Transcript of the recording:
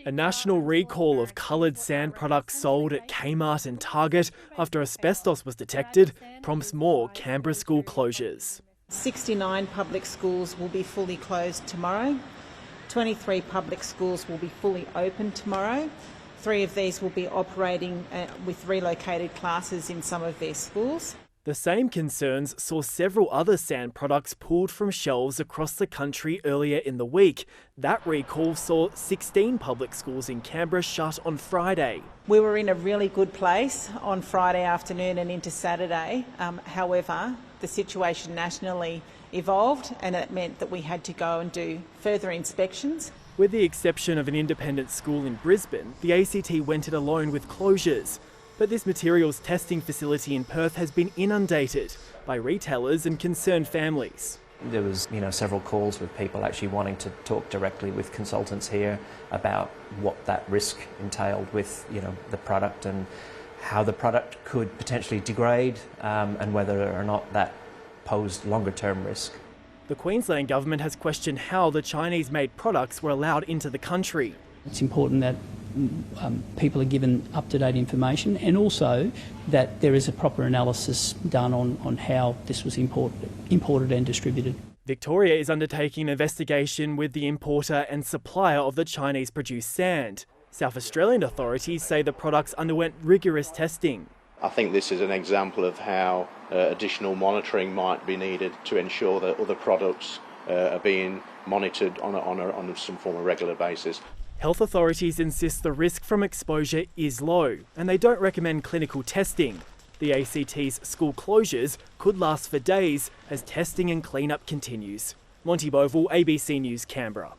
A national recall of coloured sand products sold at Kmart and Target after asbestos was detected prompts more Canberra school closures. 69 public schools will be fully closed tomorrow. 23 public schools will be fully open tomorrow. 3 of these will be operating with relocated classes in some of their schools. The same concerns saw several other sand products pulled from shelves across the country earlier in the week. That recall saw 16 public schools in Canberra shut on Friday. We were in a really good place on Friday afternoon and into Saturday. However, the situation nationally evolved and it meant that we had to go and do further inspections. With the exception of an independent school in Brisbane, the ACT went it alone with closures. But this materials testing facility in Perth has been inundated by retailers and concerned families. There was, several calls with people actually wanting to talk directly with consultants here about what that risk entailed with, the product and how the product could potentially degrade and whether or not that posed longer-term risk. The Queensland government has questioned how the Chinese-made products were allowed into the country. It's important that people are given up-to-date information and that there is a proper analysis done on how this was imported and distributed. Victoria is undertaking an investigation with the importer and supplier of the Chinese-produced sand. South Australian authorities say the products underwent rigorous testing. I think this is an example of how additional monitoring might be needed to ensure that other products are being monitored on some form of regular basis. Health authorities insist the risk from exposure is low and they don't recommend clinical testing. The ACT's school closures could last for days as testing and cleanup continues. Monty Bovill, ABC News, Canberra.